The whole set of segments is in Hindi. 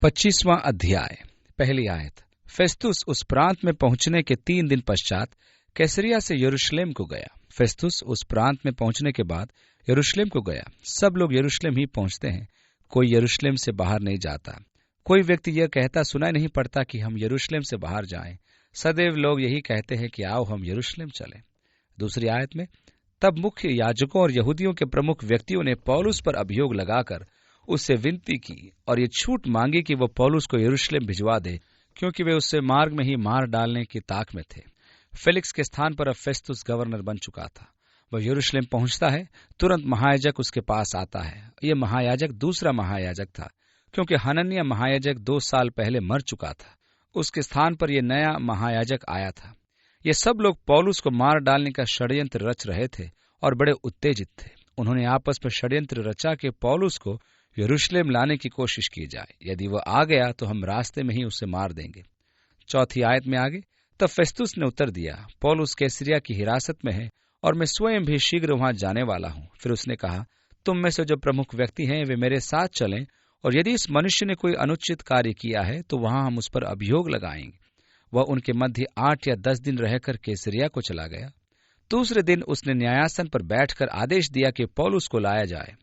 25वां अध्याय। पहली आयत। फेस्तुस उस प्रांत में पहुंचने के 3 दिन पश्चात कैसरिया से यरूशलेम को गया। फेस्तुस उस प्रांत में पहुंचने के बाद यरूशलेम को गया। सब लोग यरूशलेम ही पहुंचते हैं, कोई यरूशलेम से बाहर नहीं जाता। कोई व्यक्ति यह कहता सुनाई नहीं पड़ता कि हम यरूशलेम से बाहर जाएं। सदैव लोग यही कहते हैं कि आओ हम यरूशलेम चलें। दूसरी आयत में, तब मुख्य याजकों और यहूदियों के प्रमुख व्यक्तियों ने पौलुस पर अभियोग लगाकर उससे विनती की और ये छूट मांगी कि वह पौलुस को यरूशलेम भिजवा दे, क्योंकि वे उससे मार्ग में ही मार डालने की ताक में थे। फेलिक्स के स्थान पर अब फेस्तुस गवर्नर बन चुका था। वह यरूशलेम पहुंचता है, तुरंत महायाजक उसके पास आता है। यह महायाजक दूसरा महायाजक था, क्योंकि हनन्याह महायाजक 2 साल पहले मर चुका था। उसके स्थान पर यह नया महायाजक आया था। ये सब लोग पौलुस को मार डालने का षड्यंत्र रच रहे थे और बड़े उत्तेजित थे। उन्होंने आपस में षड्यंत्र रचा कि पौलुस को यरूशलेम लाने की कोशिश की जाए। यदि वह आ गया तो हम रास्ते में ही उसे मार देंगे। चौथी आयत में आगे, तब फेस्तुस ने उत्तर दिया, पौलुस कैसरिया की हिरासत में है और मैं स्वयं भी शीघ्र वहां जाने वाला हूं। फिर उसने कहा, तुम में से जो प्रमुख व्यक्ति हैं वे मेरे साथ चलें, और यदि इस मनुष्य ने कोई अनुचित कार्य किया है तो वहां हम उस पर अभियोग लगाएंगे। वह उनके मध्य 8 या 10 दिन रहकर कैसरिया को चला गया। दूसरे दिन उसने न्यायासन पर बैठकर आदेश दिया कि पौलुस को लाया जाए।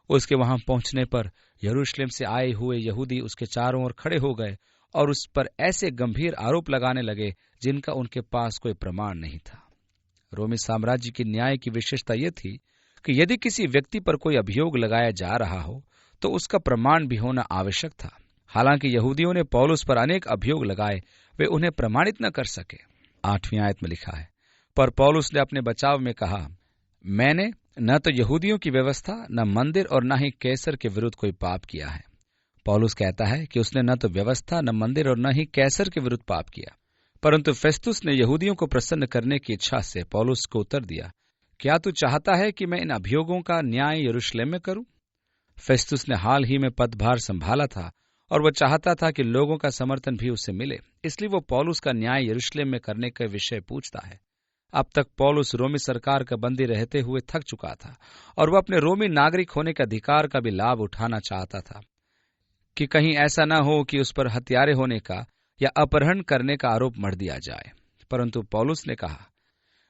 उसके वहां पहुंचने पर यरूशलेम से आए हुए यहूदी उसके चारों ओर खड़े हो गए और उस पर ऐसे गंभीर आरोप लगाने लगे जिनका उनके पास कोई प्रमाण नहीं था। रोमी साम्राज्य की न्याय की विशेषता यह थी कि यदि किसी व्यक्ति पर कोई अभियोग लगाया जा रहा हो तो उसका प्रमाण भी होना आवश्यक था। हालांकि यहूदियों ने पौलुस पर अनेक अभियोग लगाए, वे उन्हें प्रमाणित न कर सके। 8वीं आयत में लिखा है, पर पौलुस ने अपने बचाव में कहा, मैंने न तो यहूदियों की व्यवस्था, न मंदिर और न ही कैसर के विरुद्ध कोई पाप किया है। पौलुस कहता है कि उसने न तो व्यवस्था, न मंदिर और न ही कैसर के विरुद्ध पाप किया। परंतु फेस्तुस ने यहूदियों को प्रसन्न करने की इच्छा से पौलुस को उत्तर दिया, क्या तू चाहता है कि मैं इन अभियोगों का न्याय यरूशलेम में करूं? फेस्तुस ने हाल ही में पदभार संभाला था और वह चाहता था कि लोगों का समर्थन भी उसे मिले, इसलिए वो पौलुस का न्याय यरूशलेम में करने का विषय पूछता है। अब तक पौलुस रोमी सरकार का बंदी रहते हुए थक चुका था और वह अपने रोमी नागरिक होने के अधिकार का भी लाभ उठाना चाहता था कि कहीं ऐसा न हो कि उस पर हत्यारे होने का या अपहरण करने का आरोप मढ़ दिया जाए। परंतु पौलुस ने कहा,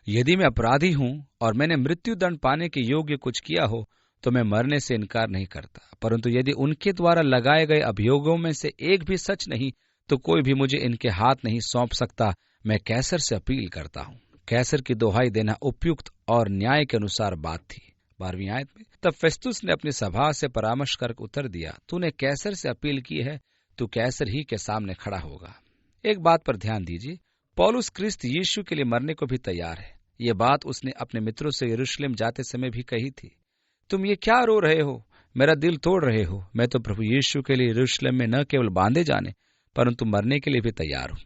यदि मैं अपराधी हूं और मैंने मृत्यु दंड पाने के योग्य कुछ किया हो तो मैं मरने से इनकार नहीं करता। परंतु यदि उनके द्वारा लगाए गए अभियोगों में से एक भी सच नहीं तो कोई भी मुझे इनके हाथ नहीं सौंप सकता। मैं कैसर से अपील करता हूं। कैसर की दोहाई देना उपयुक्त और न्याय के अनुसार बात थी। 12वीं आयत में, तब फेस्तुस ने अपनी सभा से परामर्श कर उत्तर दिया, तूने कैसर से अपील की है, तू कैसर ही के सामने खड़ा होगा। एक बात पर ध्यान दीजिए, पौलुस क्रिस्त यीशु के लिए मरने को भी तैयार है। ये बात उसने अपने मित्रों से यरूशलेम जाते समय भी कही थी। तुम ये क्या रो रहे हो, मेरा दिल तोड़ रहे हो? मैं तो प्रभु यीशु के लिए यरूशलेम में न केवल बांधे जाने परंतु मरने के लिए भी तैयार हूं।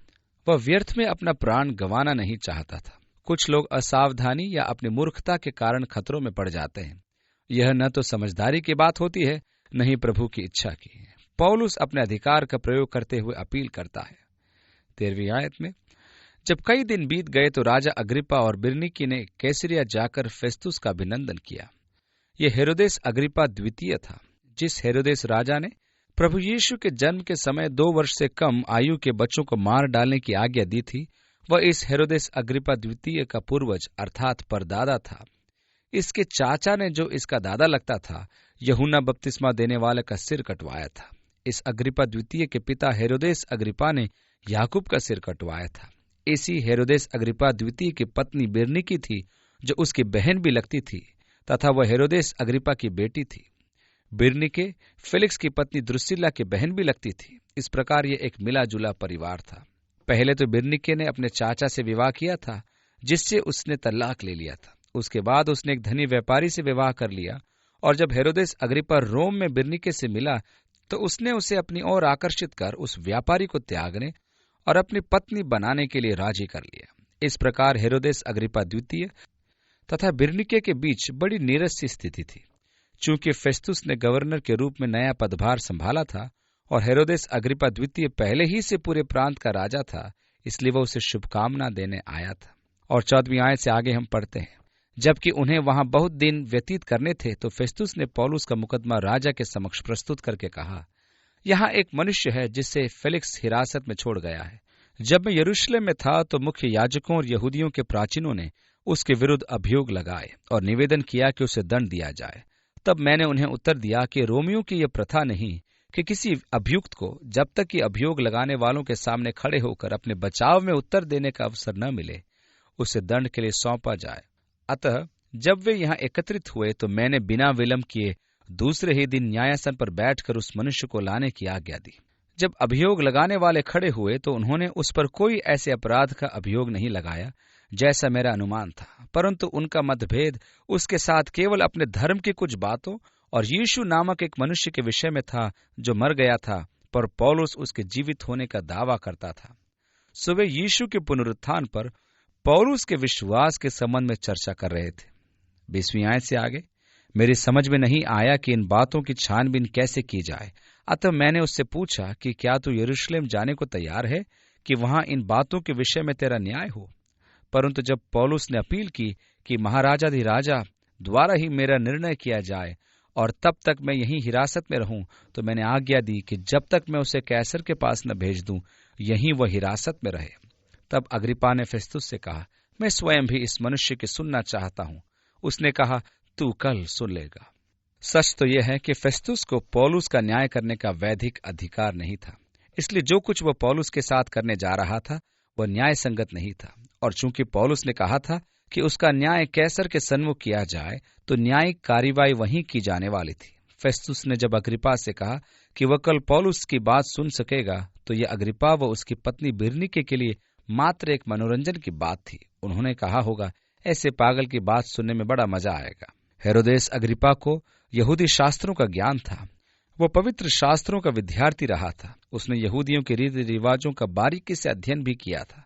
वह व्यर्थ में अपना प्राण गंवाना नहीं चाहता था। कुछ लोग असावधानी या अपनी मूर्खता के कारण खतरों में पड़ जाते हैं। यह न तो समझदारी की बात होती है, न ही प्रभु की इच्छा की। पौलुस अपने अधिकार का प्रयोग करते हुए अपील करता है। 13वीं आयत में, जब कई दिन बीत गए तो राजा अग्रिप्पा और बिरनीकी ने कैसरिया जाकर फेस्तुस का अभिनंदन किया। यह हेरोदेस अग्रिप्पा द्वितीय था। जिस हेरोदेस राजा ने प्रभु यीशु के जन्म के समय 2 वर्ष से कम आयु के बच्चों को मार डालने की आज्ञा दी थी, वह इस हेरोदेस अग्रिप्पा द्वितीय का पूर्वज अर्थात परदादा था। इसके चाचा ने, जो इसका दादा लगता था, यूहन्ना बपतिस्मा देने वाले का सिर कटवाया था। इस अग्रिप्पा द्वितीय के पिता हेरोदेस अग्रिप्पा ने याकूब का सिर कटवाया था। इसी हेरोदेस अग्रिप्पा द्वितीय की पत्नी बिरनीकी थी, जो उसकी बहन भी लगती थी तथा वह हेरोदेस अग्रिप्पा की बेटी थी। बिरनीके फेलिक्स की पत्नी द्रुसिल्ला की बहन भी लगती थी। इस प्रकार यह एक मिला जुला परिवार था। पहले तो बिरनीके ने अपने चाचा से विवाह किया था, जिससे उसने तलाक ले लिया था। उसके बाद उसने एक धनी व्यापारी से विवाह कर लिया, और जब हेरोदेस अग्रिप्पा रोम में बिरनीके से मिला तो उसने उसे अपनी ओर आकर्षित कर उस व्यापारी को त्यागने और अपनी पत्नी बनाने के लिए राजी कर लिया। इस प्रकार हेरोदेस अग्रिप्पा द्वितीय तथा बिरनीके के बीच बड़ी नीरस सी स्थिति थी। चूंकि फेस्तुस ने गवर्नर के रूप में नया पदभार संभाला था और हेरोदेस अग्रिप्पा द्वितीय पहले ही से पूरे प्रांत का राजा था, इसलिए वह उसे शुभकामना देने आया था। और 14वीं आयत से आगे हम पढ़ते हैं, जबकि उन्हें वहां बहुत दिन व्यतीत करने थे तो फेस्तुस ने पौलुस का मुकदमा राजा के समक्ष प्रस्तुत करके कहा, यहाँ एक मनुष्य है जिसे फेलिक्स हिरासत में छोड़ गया है। जब मैं यरूशलेम में था तो मुख्य याजकों और यहूदियों के प्राचीनों ने उसके विरुद्ध अभियोग लगाए और निवेदन किया कि उसे दंड दिया जाए। तब मैंने उन्हें उत्तर दिया कि रोमियों की यह प्रथा नहीं कि किसी अभियुक्त को जब तक कि अभियोग लगाने वालों के सामने खड़े होकर अपने बचाव में उत्तर देने का अवसर न मिले, उसे दंड के लिए सौंपा जाए। अतः जब वे यहाँ एकत्रित हुए तो मैंने बिना विलंब किए दूसरे ही दिन न्यायासन पर बैठकर उस मनुष्य को लाने की आज्ञा दी। जब अभियोग लगाने वाले खड़े हुए तो उन्होंने उस पर कोई ऐसे अपराध का अभियोग नहीं लगाया जैसा मेरा अनुमान था, परंतु उनका मतभेद उसके साथ केवल अपने धर्म की कुछ बातों और यीशु नामक एक मनुष्य के विषय में था जो मर गया था, पर पौलुस उसके जीवित होने का दावा करता था। सो वे यीशु के पुनरुत्थान पर पौलुस के विश्वास के संबंध में चर्चा कर रहे थे। 20वीं आयत से आगे, मेरी समझ में नहीं आया कि इन बातों की छानबीन कैसे की जाए, अतः मैंने उससे पूछा कि क्या तू यरूशलेम जाने को तैयार है कि वहां इन बातों के विषय में तेरा न्याय हो। परंतु जब पौलुस ने अपील की कि महाराजाधिराजा द्वारा ही मेरा निर्णय किया जाए और तब तक मैं यहीं हिरासत में रहूं, तो मैंने आज्ञा दी कि जब तक मैं उसे कैसर के पास न भेज दूं, यहीं वह हिरासत में रहे। तब अग्रिप्पा ने फेस्तुस से कहा, मैं स्वयं भी इस मनुष्य की सुनना चाहता हूं। उसने कहा, तू कल सुन लेगा। सच तो यह है कि फेस्तुस को पौलुस का न्याय करने का वैधिक अधिकार नहीं था, इसलिए जो कुछ वह पौलुस के साथ करने जा रहा था वह न्याय संगत नहीं था। और चूंकि पौलुस ने कहा था कि उसका न्याय कैसर के सन्मुख किया जाए, तो न्यायिक कार्रवाई वहीं की जाने वाली थी। फेस्तुस ने जब अग्रिप्पा से कहा कि वह कल पौलुस की बात सुन सकेगा, तो यह अग्रिप्पा व उसकी पत्नी बिरनीके के लिए मात्र एक मनोरंजन की बात थी। उन्होंने कहा होगा, ऐसे पागल की बात सुनने में बड़ा मजा आएगा। हेरोदेस अग्रिप्पा को यहूदी शास्त्रों का ज्ञान था। वो पवित्र शास्त्रों का विद्यार्थी रहा था। उसने यहूदियों के रीति रिवाजों का बारीकी से अध्ययन भी किया था।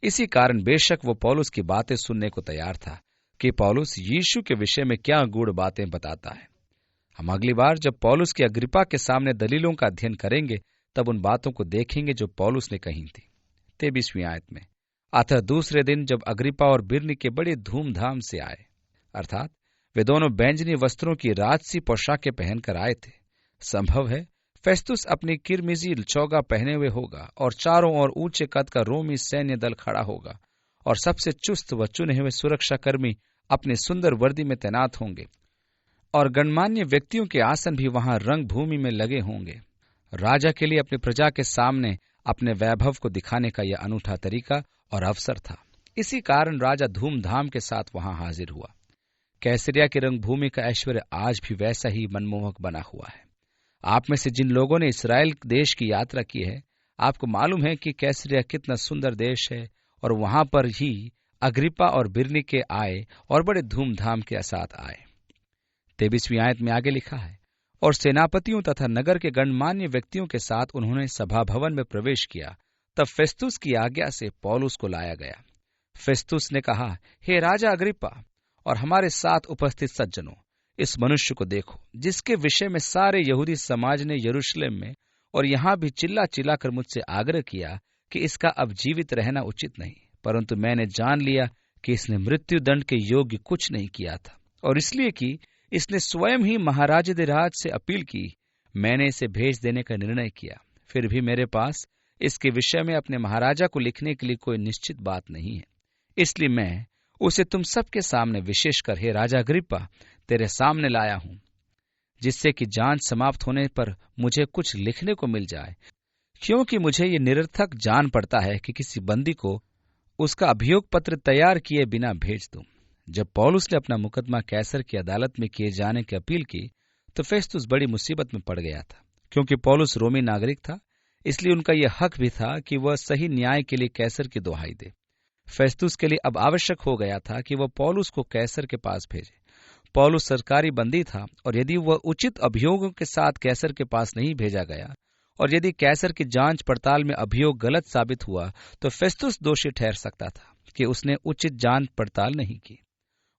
इसी कारण बेशक वो पौलुस की बातें सुनने को तैयार था कि पौलुस यीशु के विषय में क्या गूढ़ बातें बताता है। हम अगली बार जब पौलुस की अग्रिप्पा के सामने दलीलों का अध्ययन करेंगे, तब उन बातों को देखेंगे जो पौलुस ने कही थी। 23वीं आयत में, अतः दूसरे दिन जब अग्रिप्पा और बिरनीके बड़े धूमधाम से आए, अर्थात वे दोनों बैंजनी वस्त्रों की राजसी पोशाकें पहनकर आए थे। संभव है फेस्तुस अपनी किरमिजी चौगा पहने हुए होगा और चारों ओर ऊंचे कद का रोमी सैन्य दल खड़ा होगा और सबसे चुस्त व चुने हुए सुरक्षाकर्मी अपनी सुंदर वर्दी में तैनात होंगे और गणमान्य व्यक्तियों के आसन भी वहां रंग भूमि में लगे होंगे। राजा के लिए अपनी प्रजा के सामने अपने वैभव को दिखाने का यह अनूठा तरीका और अवसर था। इसी कारण राजा धूमधाम के साथ वहां हाजिर हुआ। कैसरिया की रंगभूमि का ऐश्वर्य आज भी वैसा ही मनमोहक बना हुआ है। आप में से जिन लोगों ने इस्राएल देश की यात्रा की है, आपको मालूम है कि कैसरिया कितना सुंदर देश है, और वहां पर ही अग्रिप्पा और बिरनीके आए और बड़े धूमधाम के साथ आए। 23वीं आयत में आगे लिखा है, और सेनापतियों तथा नगर के गणमान्य व्यक्तियों के साथ उन्होंने सभा भवन में प्रवेश किया। तब फेस्तुस की आज्ञा से पौलुस को लाया गया। फेस्तुस ने कहा, हे राजा अग्रिप्पा और हमारे साथ उपस्थित सज्जनों, इस मनुष्य को देखो, जिसके विषय में सारे यहूदी समाज ने यरूशलेम में और यहाँ भी चिल्ला चिल्ला कर मुझसे आग्रह किया कि इसका अब जीवित रहना उचित नहीं, परंतु मैंने जान लिया कि इसने मृत्यु दंड के योग्य कुछ नहीं किया था, और इसलिए कि इसने स्वयं ही महाराजाधिराज से अपील की, मैंने इसे भेज देने का निर्णय किया। फिर भी मेरे पास इसके विषय में अपने महाराजा को लिखने के लिए कोई निश्चित बात नहीं है, इसलिए मैं उसे तुम सबके सामने, विशेषकर हे राजा अग्रिप्पा, तेरे सामने लाया हूं, जिससे कि जांच समाप्त होने पर मुझे कुछ लिखने को मिल जाए, क्योंकि मुझे ये निरर्थक जान पड़ता है कि किसी बंदी को उसका अभियोग पत्र तैयार किए बिना भेज दूं। जब पौलुस ने अपना मुकदमा कैसर की अदालत में किए जाने की अपील की, तो फेस्तुस बड़ी मुसीबत में पड़ गया था। क्योंकि पौलुस रोमी नागरिक था, इसलिए उनका यह हक भी था कि वह सही न्याय के लिए कैसर की दुहाई दे। फेस्तुस के लिए अब आवश्यक हो गया था कि वह पौलुस को कैसर के पास भेजे। पौलुस सरकारी बंदी था, और यदि वह उचित अभियोगों के साथ कैसर के पास नहीं भेजा गया, और यदि कैसर की जांच पड़ताल में अभियोग गलत साबित हुआ, तो फेस्तुस दोषी ठहर सकता था कि उसने उचित जांच पड़ताल नहीं की,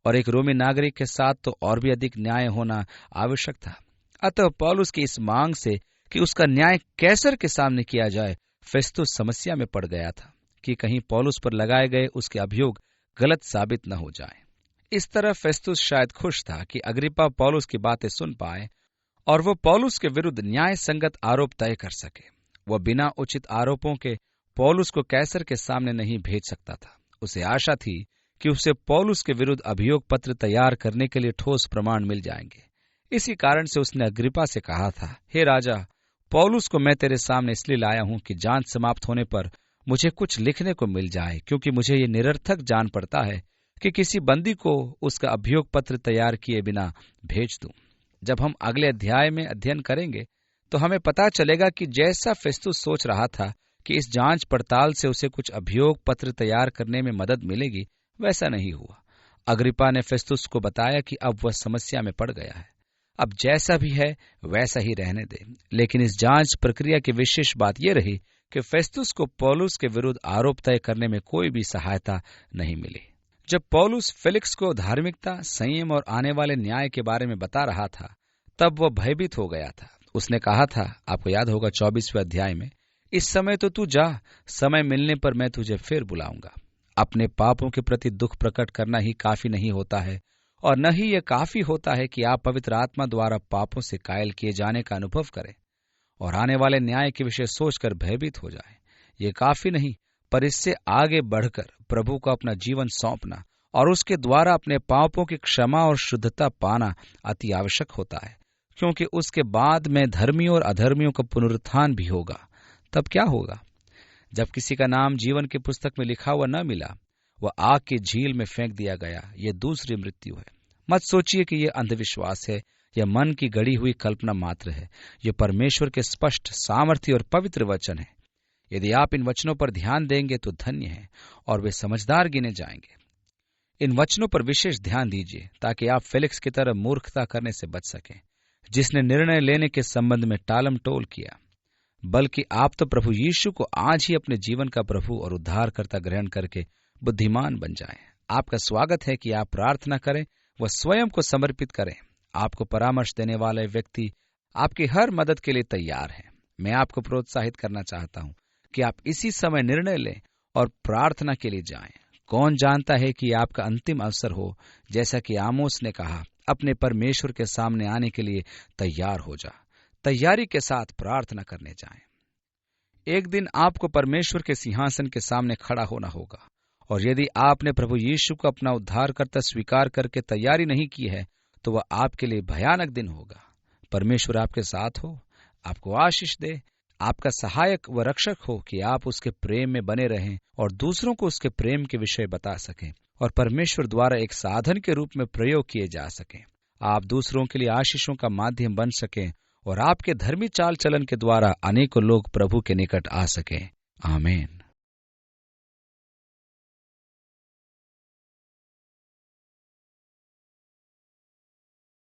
और एक रोमी नागरिक के साथ तो और भी अधिक न्याय होना आवश्यक था। अतः पौलुस की इस मांग से कि उसका न्याय कैसर के सामने किया जाए, फेस्तुस समस्या में पड़ गया था कि कहीं पौलुस पर लगाए गए उसके अभियोग गलत साबित न हो जाए। इस तरह फेस्तुस शायद खुश था कि अग्रिप्पा पौलुस की बातें सुन पाए और वो पौलुस के विरुद्ध न्याय संगत आरोप तय कर सके। वह बिना उचित आरोपों के पौलुस को कैसर के सामने नहीं भेज सकता था। उसे आशा थी कि उसे पौलुस के विरुद्ध अभियोग पत्र तैयार करने के लिए ठोस प्रमाण मिल जाएंगे। इसी कारण से उसने अग्रिपा से कहा था, हे राजा, पौलुस को मैं तेरे सामने इसलिए लाया हूं कि जांच समाप्त होने पर मुझे कुछ लिखने को मिल जाए, क्योंकि मुझे ये निरर्थक जान पड़ता है कि किसी बंदी को उसका अभियोग पत्र तैयार किए बिना भेज दूं। जब हम अगले अध्याय में अध्ययन करेंगे तो हमें पता चलेगा कि जैसा फेस्तुस सोच रहा था कि इस जांच पड़ताल से उसे कुछ अभियोग पत्र तैयार करने में मदद मिलेगी, वैसा नहीं हुआ। अग्रिपा ने फेस्तुस को बताया कि अब वह समस्या में पड़ गया है, अब जैसा भी है वैसा ही रहने दे। लेकिन इस जांच प्रक्रिया की विशेष बात यह रही कि फेस्तुस को पौलुस के विरुद्ध आरोप तय करने में कोई भी सहायता नहीं मिली। जब पौलुस फेलिक्स को धार्मिकता, संयम और आने वाले न्याय के बारे में बता रहा था, तब वह भयभीत हो गया था। उसने कहा था, आपको याद होगा 24वें अध्याय में, इस समय तो तू जा, समय मिलने पर मैं तुझे फिर बुलाऊंगा। अपने पापों के प्रति दुख प्रकट करना ही काफी नहीं होता है, और न ही यह काफी होता है कि आप पवित्र आत्मा द्वारा पापों से कायल किए जाने का अनुभव करें और आने वाले न्याय के विषय सोचकर भयभीत हो जाएं। ये काफी नहीं, पर इससे आगे बढ़कर प्रभु को अपना जीवन सौंपना और उसके द्वारा अपने पापों की क्षमा और शुद्धता पाना अति आवश्यक होता है, क्योंकि उसके बाद में धर्मियों और अधर्मियों का पुनरुत्थान भी होगा। तब क्या होगा? जब किसी का नाम जीवन की पुस्तक में लिखा हुआ न मिला, वह आग की झील में फेंक दिया गया। यह दूसरी मृत्यु है। मत सोचिए कि यह अंधविश्वास है या मन की गढ़ी हुई कल्पना मात्र है। यह परमेश्वर के स्पष्ट, सामर्थ्य और पवित्र वचन है। यदि आप इन वचनों पर ध्यान देंगे तो धन्य है और वे समझदार गिने जाएंगे। इन वचनों पर विशेष ध्यान दीजिए ताकि आप फेलिक्स की तरह मूर्खता करने से बच सकें, जिसने निर्णय लेने के संबंध में टालम टोल किया, बल्कि आप तो प्रभु यीशु को आज ही अपने जीवन का प्रभु और उद्धारकर्ता ग्रहण करके बुद्धिमान बन जाएं। आपका स्वागत है कि आप प्रार्थना करें, वह स्वयं को समर्पित करें। आपको परामर्श देने वाले व्यक्ति आपकी हर मदद के लिए तैयार है। मैं आपको प्रोत्साहित करना चाहता हूं कि आप इसी समय निर्णय लें और प्रार्थना के लिए जाएं। कौन जानता है कि आपका अंतिम अवसर हो, जैसा कि आमोस ने कहा, अपने परमेश्वर के सामने आने के लिए तैयार हो जा। तैयारी के साथ प्रार्थना करने जाएं। एक दिन आपको परमेश्वर के सिंहासन के सामने खड़ा होना होगा, और यदि आपने प्रभु यीशु को अपना उद्धारकर्ता स्वीकार करके तैयारी नहीं की है, तो वह आपके लिए भयानक दिन होगा। परमेश्वर आपके साथ हो, आपको आशीष दे, आपका सहायक व रक्षक हो कि आप उसके प्रेम में बने रहें और दूसरों को उसके प्रेम के विषय बता सकें और परमेश्वर द्वारा एक साधन के रूप में प्रयोग किए जा सकें। आप दूसरों के लिए आशीषों का माध्यम बन सकें और आपके धर्मी चाल चलन के द्वारा अनेकों लोग प्रभु के निकट आ सकें। आमीन।